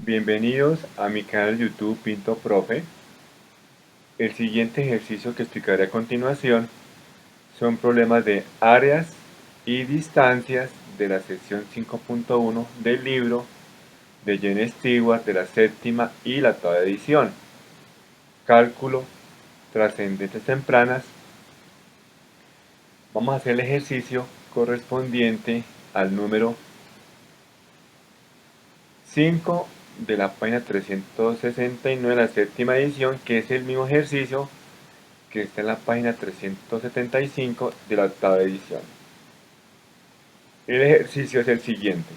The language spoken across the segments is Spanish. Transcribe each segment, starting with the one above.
Bienvenidos a mi canal de YouTube Pinto Profe. El siguiente ejercicio que explicaré a continuación son problemas de áreas y distancias de la sección 5.1 del libro de Jen Stewart de la séptima y la octava edición. Cálculo, trascendencias tempranas. Vamos a hacer el ejercicio correspondiente al número 5 de la página 369 de la séptima edición, que es el mismo ejercicio que está en la página 375 de la octava edición. El ejercicio es el siguiente.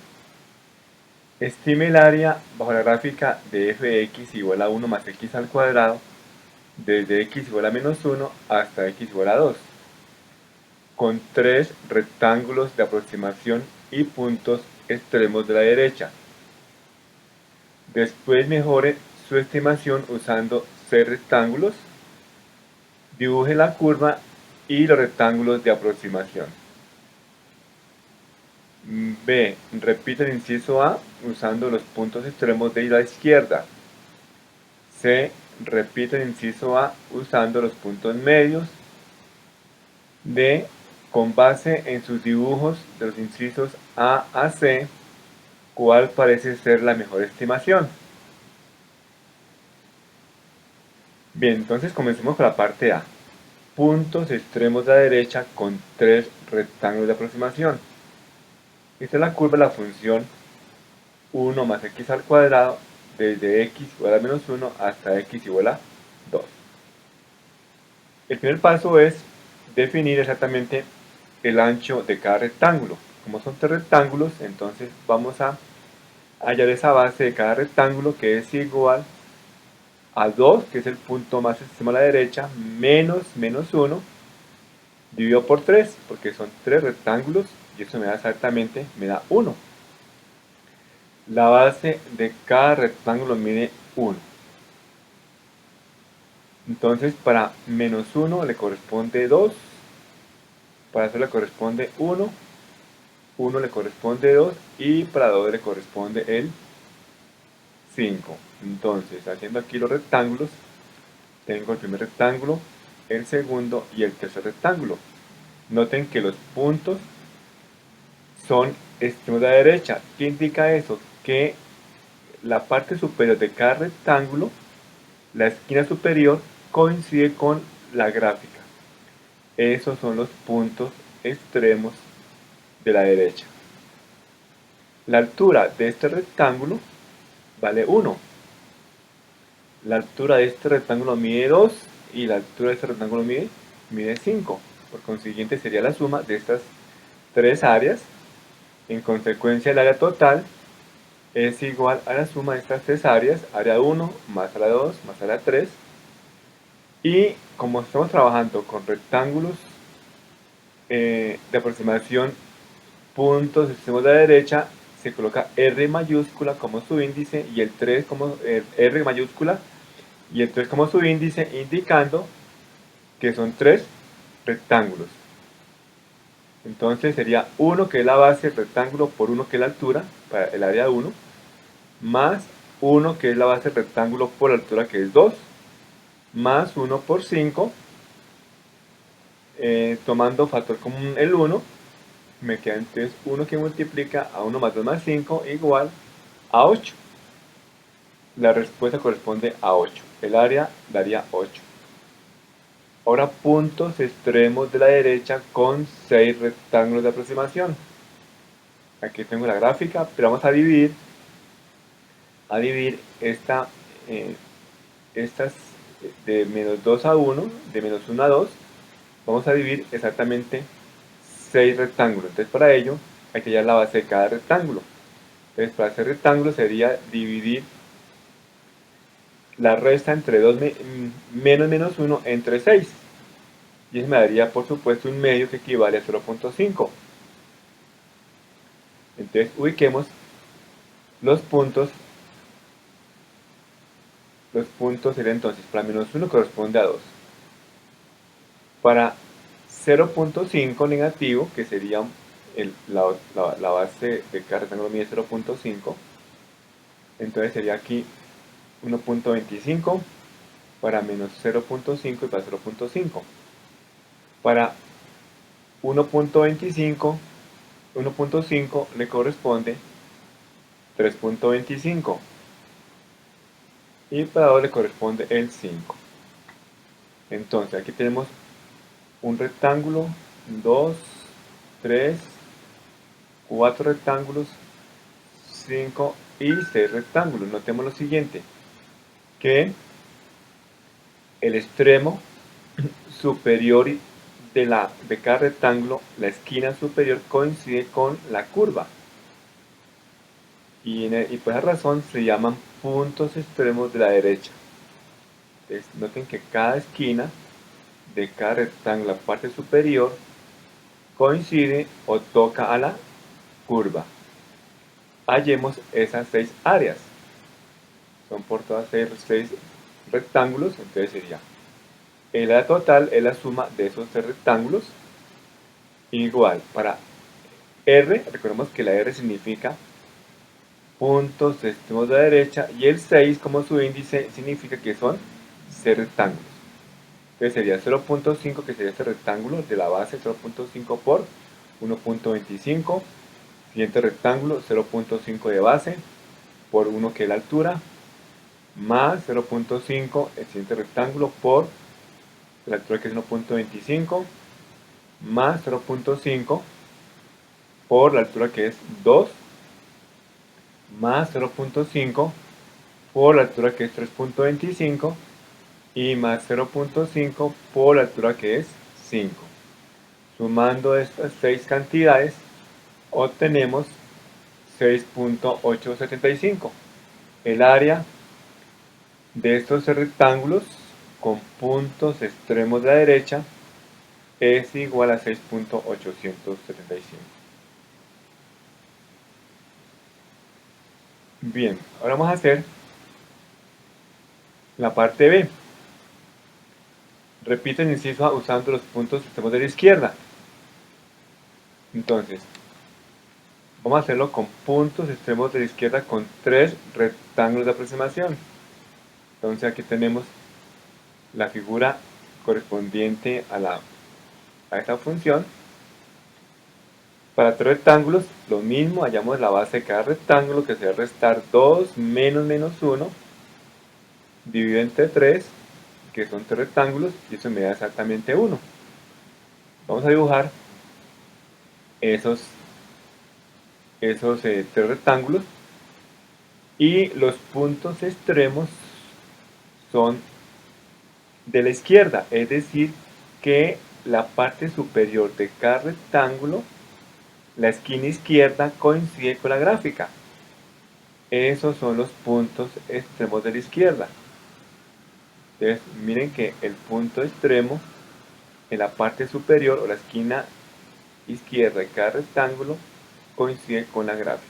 Estime el área bajo la gráfica de f de x igual a 1 más x al cuadrado desde x igual a menos 1 hasta x igual a 2, con tres rectángulos de aproximación y puntos extremos de la derecha. Después mejore su estimación usando 6 rectángulos. Dibuje la curva y los rectángulos de aproximación. B. Repite el inciso A usando los puntos extremos de la izquierda. C. Repite el inciso A usando los puntos medios. D. Con base en sus dibujos de los incisos A a C, ¿cuál parece ser la mejor estimación? Bien, entonces comencemos con la parte A. Puntos extremos de la derecha con tres rectángulos de aproximación. Esta es la curva de la función 1 más x al cuadrado desde x igual a menos 1 hasta x igual a 2. El primer paso es definir exactamente el ancho de cada rectángulo. Como son tres rectángulos, entonces vamos a hallar esa base de cada rectángulo, que es igual a 2, que es el punto más extremo a la derecha, menos 1, dividido por 3, porque son tres rectángulos, y eso me da exactamente, me da 1. La base de cada rectángulo mide 1. Entonces para menos 1 le corresponde 2, para eso le corresponde 1, 1 le corresponde 2 y para 2 le corresponde el 5. Entonces, haciendo aquí los rectángulos, tengo el primer rectángulo, el segundo y el tercer rectángulo. Noten que los puntos son extremos de la derecha. ¿Qué indica eso? Que la parte superior de cada rectángulo, la esquina superior, coincide con la gráfica. Esos son los puntos extremos de la derecha. La altura de este rectángulo vale 1. La altura de este rectángulo mide 2 y la altura de este rectángulo mide 5. Por consiguiente sería la suma de estas tres áreas. En consecuencia, el área total es igual a la suma de estas tres áreas, área 1 más área 2 más área 3. Y como estamos trabajando con rectángulos de aproximación, puntos extremos de la derecha, se coloca R mayúscula como subíndice y el 3 como R mayúscula y el 3 como subíndice, indicando que son tres rectángulos. Entonces sería 1, que es la base del rectángulo, por 1, que es la altura, para el área 1, más 1, que es la base del rectángulo, por la altura, que es 2, más 1 por 5, tomando factor común el 1, me queda entonces 1 que multiplica a 1 más 2 más 5 igual a 8. La respuesta corresponde a 8. El área daría 8. Ahora puntos extremos de la derecha con 6 rectángulos de aproximación. Aquí tengo la gráfica, pero vamos a dividir estas de menos 2 a 1, de menos 1 a 2, vamos a dividir exactamente 6 rectángulos. Entonces para ello hay que hallar la base de cada rectángulo. Entonces para hacer rectángulo sería dividir la resta entre 2 menos 1 entre 6. Y eso me daría, por supuesto, un medio que equivale a 0.5. Entonces ubiquemos los puntos. Los puntos serían entonces, para menos 1 corresponde a 2. Para 0.5 negativo, que sería la base de cada rectángulo mide 0.5, Entonces sería aquí 1.25 para menos 0.5 y para 0.5. Para 1.5 le corresponde 3.25 y para 2 le corresponde el 5. Entonces aquí tenemos un rectángulo, 2, 3, 4 rectángulos, 5 y 6 rectángulos. Notemos lo siguiente, que el extremo superior de cada rectángulo, la esquina superior coincide con la curva. Y por esa razón se llaman puntos extremos de la derecha. Entonces, noten que cada esquina de cada rectángulo, la parte superior, coincide o toca a la curva. Hallemos esas 6 áreas. Son por todas 6 rectángulos, entonces sería el área total es la suma de esos 3 rectángulos. Igual, para R, recordemos que la R significa puntos extremos de la derecha y el 6 como su índice significa que son 6 rectángulos. Entonces sería 0.5, que sería este rectángulo de la base, 0.5 por 1.25. Siguiente rectángulo, 0.5 de base por 1 que es la altura, más 0.5 el siguiente rectángulo por la altura que es 1.25, más 0.5 por la altura que es 2, más 0.5 por la altura que es 3.25 y más 0.5 por la altura que es 5. Sumando estas 6 cantidades obtenemos 6.875. El área de estos rectángulos con puntos extremos de la derecha es igual a 6.875. Bien, ahora vamos a hacer la parte B. Repite el inciso usando los puntos extremos de la izquierda. Entonces, vamos a hacerlo con puntos extremos de la izquierda con 3 rectángulos de aproximación. Entonces aquí tenemos la figura correspondiente a esta función. Para 3 rectángulos, lo mismo, hallamos la base de cada rectángulo, que será restar 2 menos 1, dividido entre 3, que son 3 rectángulos, y eso me da exactamente 1. Vamos a dibujar esos 3 rectángulos, y los puntos extremos son de la izquierda, es decir, que la parte superior de cada rectángulo, la esquina izquierda coincide con la gráfica. Esos son los puntos extremos de la izquierda. Entonces, miren que el punto extremo en la parte superior o la esquina izquierda de cada rectángulo coincide con la gráfica.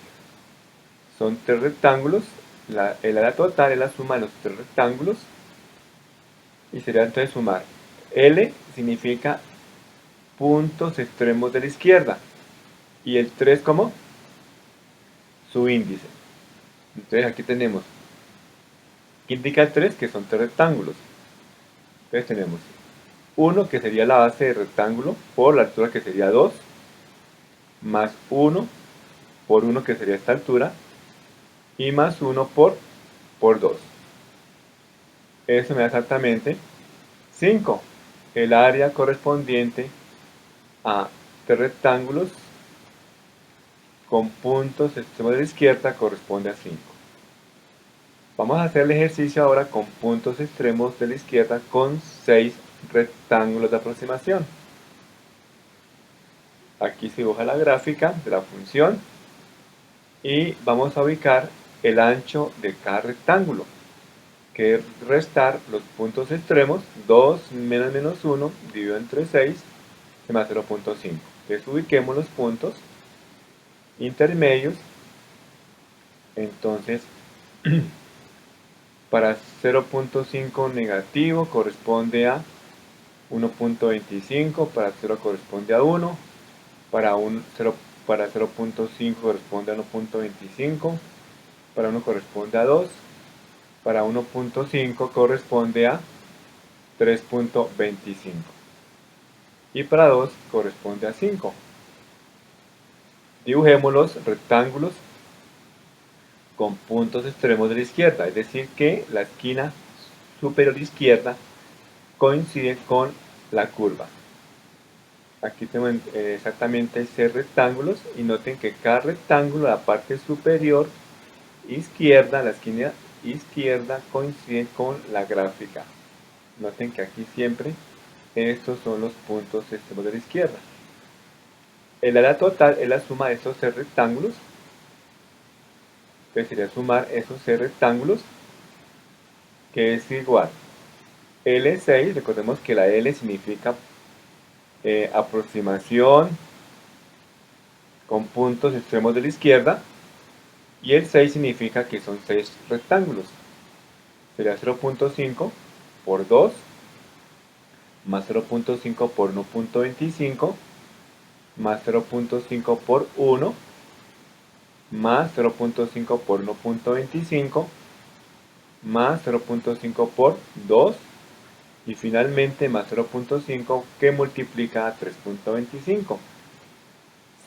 Son 3 rectángulos, el área total es la suma de los 3 rectángulos y sería entonces sumar. L significa puntos extremos de la izquierda y el 3 como su índice. Entonces aquí tenemos, ¿qué indica el 3? Que son 3 rectángulos. Entonces tenemos 1 que sería la base del rectángulo por la altura que sería 2, más 1 por 1 que sería esta altura, y más 1 por 2. Eso me da exactamente 5. El área correspondiente a 3 rectángulos con puntos extremos de la izquierda corresponde a 5. Vamos a hacer el ejercicio ahora con puntos extremos de la izquierda con 6 rectángulos de aproximación. Aquí se dibuja la gráfica de la función y vamos a ubicar el ancho de cada rectángulo, que es restar los puntos extremos, 2 menos 1 dividido entre 6, se me da 0.5. Entonces ubiquemos los puntos intermedios. Entonces, para 0.5 negativo corresponde a 1.25, para 0 corresponde a 1, para 0.5 corresponde a 1.25, para 1 corresponde a 2, para 1.5 corresponde a 3.25 y para 2 corresponde a 5. Dibujemos los rectángulos con puntos extremos de la izquierda, es decir que la esquina superior izquierda coincide con la curva. Aquí tengo exactamente 6 rectángulos y noten que cada rectángulo, la parte superior izquierda, la esquina izquierda coincide con la gráfica. Noten que aquí siempre estos son los puntos extremos de la izquierda. El área total es la suma de estos 6 rectángulos. Entonces sería sumar esos 6 rectángulos, que es igual L6, recordemos que la L significa aproximación con puntos extremos de la izquierda, y el 6 significa que son 6 rectángulos. Sería 0.5 por 2, más 0.5 por 1.25, más 0.5 por 1, más 0.5 por 1.25, más 0.5 por 2, y finalmente más 0.5 que multiplica a 3.25.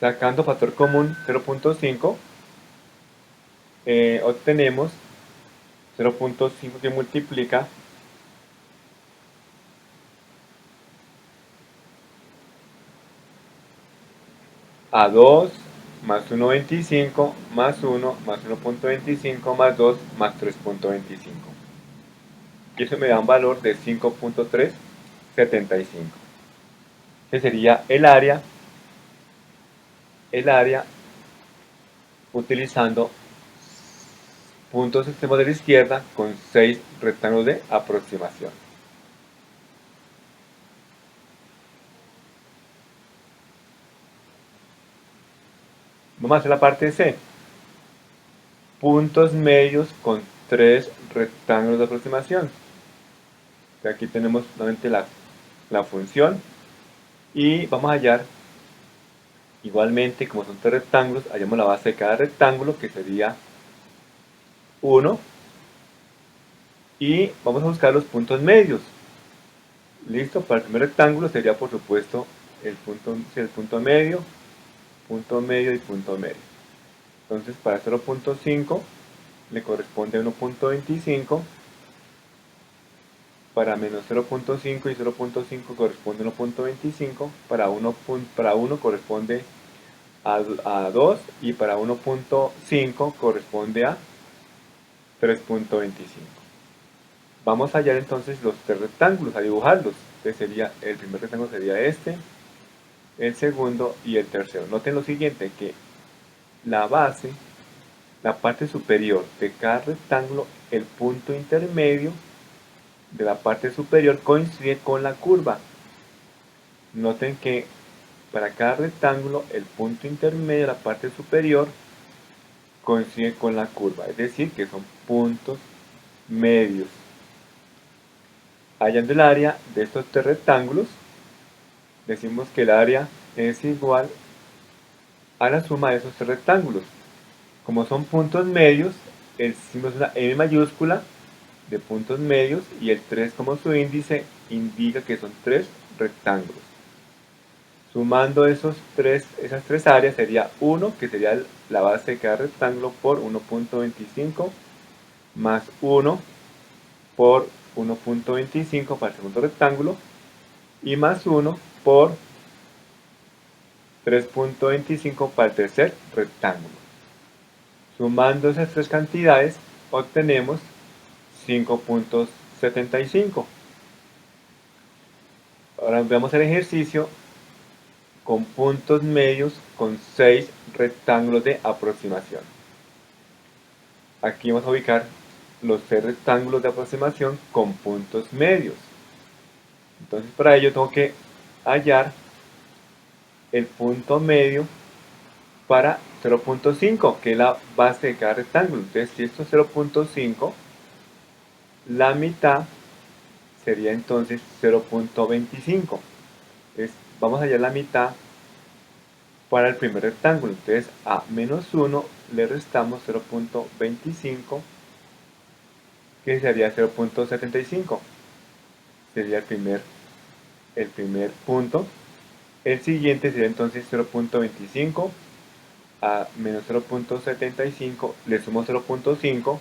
Sacando factor común 0.5, obtenemos 0.5 que multiplica a 2 más 1.25 más 1 más 1.25 más 2 más 3.25. Y eso me da un valor de 5.375. Que sería el área utilizando puntos extremos de la izquierda con 6 rectángulos de aproximación. Vamos a hacer la parte C. Puntos medios con 3 rectángulos de aproximación. Aquí tenemos nuevamente la función y vamos a hallar igualmente, como son 3 rectángulos, hallamos la base de cada rectángulo, que sería 1, y vamos a buscar los puntos medios. Listo, para el primer rectángulo sería por supuesto el punto medio y punto medio. Entonces para 0.5 le corresponde 1.25, para menos 0.5 y 0.5 corresponde 1.25, para 1 corresponde a 2 y para 1.5 corresponde a 3.25. Vamos a hallar entonces los 3 rectángulos, a dibujarlos. Entonces el primer rectángulo sería este, el segundo y el tercero. Noten lo siguiente, que la base, la parte superior de cada rectángulo, el punto intermedio de la parte superior coincide con la curva. Noten que para cada rectángulo el punto intermedio de la parte superior coincide con la curva, es decir que son puntos medios. Hallando el área de estos 3 rectángulos, decimos que el área es igual a la suma de esos 3 rectángulos. Como son puntos medios, hicimos una M mayúscula de puntos medios y el 3 como su índice indica que son 3 rectángulos. Sumando esas 3 áreas sería 1, que sería la base de cada rectángulo, por 1.25 más 1 por 1.25 para el segundo rectángulo y más 1 por 3.25 para el tercer rectángulo. Sumando esas 3 cantidades obtenemos 5.75. Ahora veamos el ejercicio con puntos medios con 6 rectángulos de aproximación. Aquí vamos a ubicar los 6 rectángulos de aproximación con puntos medios. Entonces para ello tengo que hallar el punto medio para 0.5, que es la base de cada rectángulo. Entonces si esto es 0.5, la mitad sería entonces 0.25. Vamos a hallar la mitad para el primer rectángulo. Entonces a menos 1 le restamos 0.25, que sería 0.75. Sería el primer punto. El siguiente sería entonces 0.25. A menos 0.75 le sumo 0.5,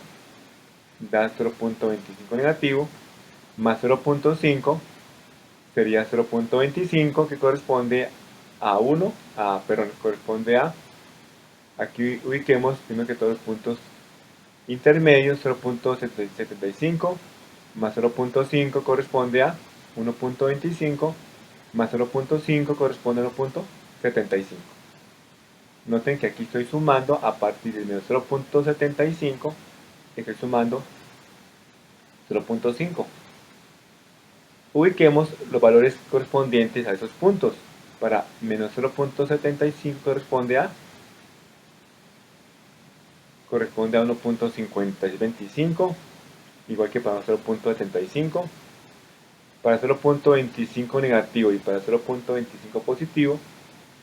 da 0.25 negativo, más 0.5 sería 0.25, que corresponde a 1, corresponde a, aquí ubiquemos primero que todos los puntos intermedios. 0.75 más 0.5 corresponde a 1.25, más 0.5 corresponde a 1.75. Noten que aquí estoy sumando a partir de menos 0.75, estoy sumando 0.5. Ubiquemos los valores correspondientes a esos puntos. Para menos 0.75 corresponde a 1.5625, igual que para 0.75. Para 0.25 negativo y para 0.25 positivo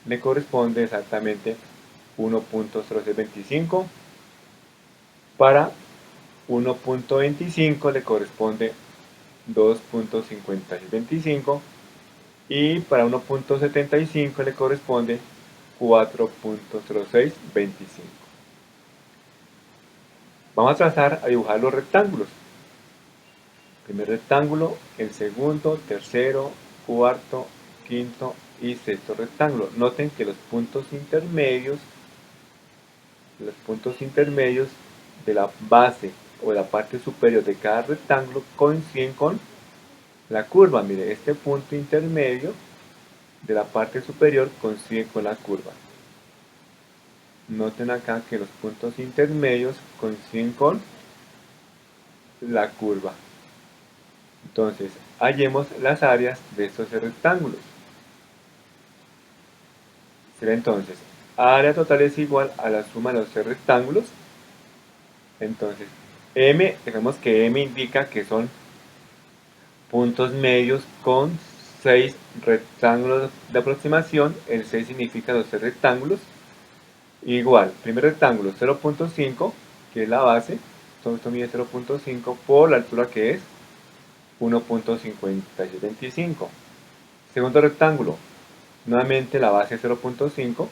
le corresponde exactamente 1.0625. Para 1.25 le corresponde 2.5625 y para 1.75 le corresponde 4.0625. Vamos a dibujar los rectángulos. Primer rectángulo, el segundo, tercero, cuarto, quinto y sexto rectángulo. Noten que los puntos intermedios de la base o de la parte superior de cada rectángulo coinciden con la curva. Mire, este punto intermedio de la parte superior coincide con la curva. Noten acá que los puntos intermedios coinciden con la curva. Entonces, hallemos las áreas de estos rectángulos. Será entonces, área total es igual a la suma de los tres rectángulos. Entonces, M, digamos que M indica que son puntos medios con 6 rectángulos de aproximación. El 6 significa los tres rectángulos. Igual, primer rectángulo 0.5, que es la base. Esto mide 0.5 por la altura, que es 1.5625. Segundo rectángulo, nuevamente la base 0.5,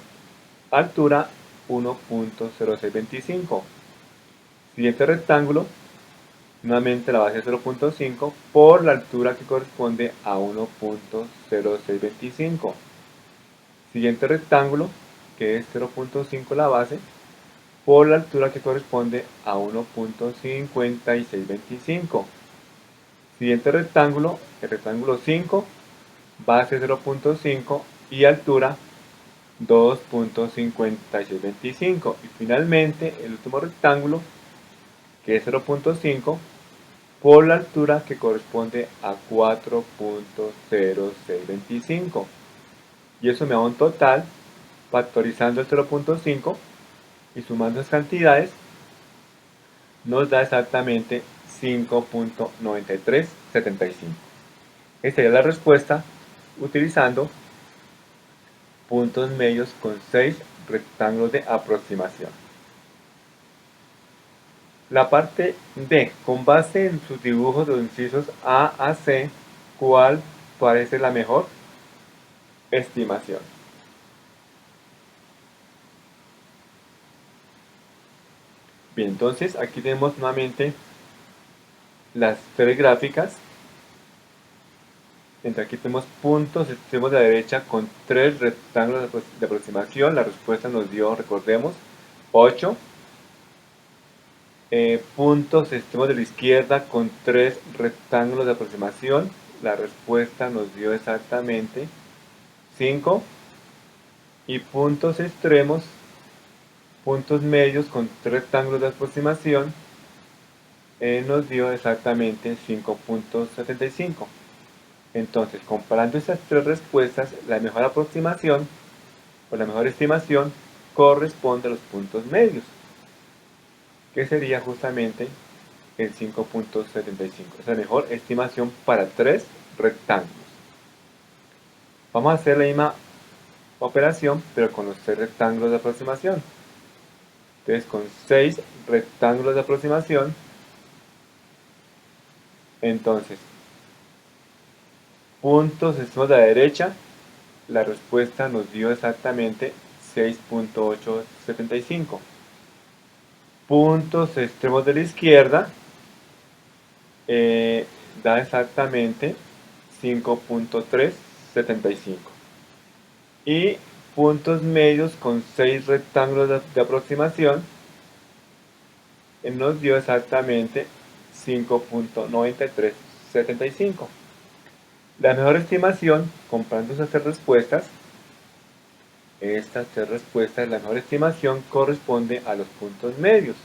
altura 1.0625. Siguiente rectángulo, nuevamente la base 0.5 por la altura, que corresponde a 1.0625. Siguiente rectángulo, que es 0.5 la base, por la altura, que corresponde a 1.5625. Siguiente rectángulo, el rectángulo 5, base 0.5 y altura 2.5625. Y finalmente el último rectángulo, que es 0.5, por la altura, que corresponde a 4.0625. Y eso me da un total, factorizando el 0.5 y sumando las cantidades, nos da exactamente 5.9375. Esta sería la respuesta utilizando puntos medios con 6 rectángulos de aproximación. La parte D, con base en sus dibujos de los incisos A a C, ¿cuál parece la mejor estimación? Bien, entonces aquí tenemos nuevamente las tres gráficas. Entonces aquí tenemos puntos extremos de la derecha con 3 rectángulos de aproximación. La respuesta nos dio, recordemos, 8. Puntos extremos de la izquierda con 3 rectángulos de aproximación. La respuesta nos dio exactamente 5. Y puntos extremos, puntos medios con 3 rectángulos de aproximación, nos dio exactamente 5.75. Entonces, comparando estas tres respuestas, la mejor aproximación o la mejor estimación corresponde a los puntos medios, que sería justamente el 5.75. Es la mejor estimación para 3 rectángulos. Vamos a hacer la misma operación, pero con los 6 rectángulos de aproximación. Entonces, con 6 rectángulos de aproximación, entonces, puntos extremos de la derecha, la respuesta nos dio exactamente 6.875. Puntos extremos de la izquierda, da exactamente 5.375. Y puntos medios con 6 rectángulos de aproximación, nos dio exactamente 5.9375. La mejor estimación, comparando estas tres respuestas, la mejor estimación corresponde a los puntos medios.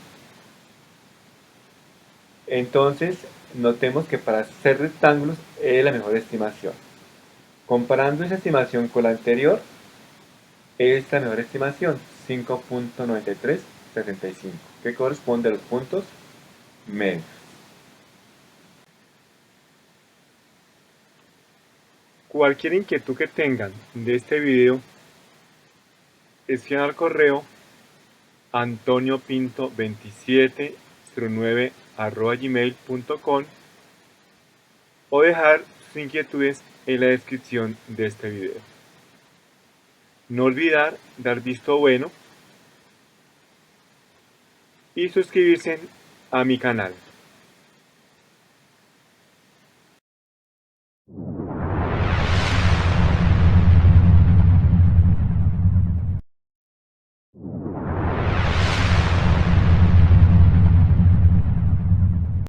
Entonces, notemos que para hacer rectángulos es la mejor estimación. Comparando esa estimación con la anterior, es la mejor estimación, 5.9375, que corresponde a los puntos medios. Cualquier inquietud que tengan de este video, escriban al correo antoniopinto2709@gmail.com o dejar sus inquietudes en la descripción de este video. No olvidar dar visto bueno y suscribirse a mi canal.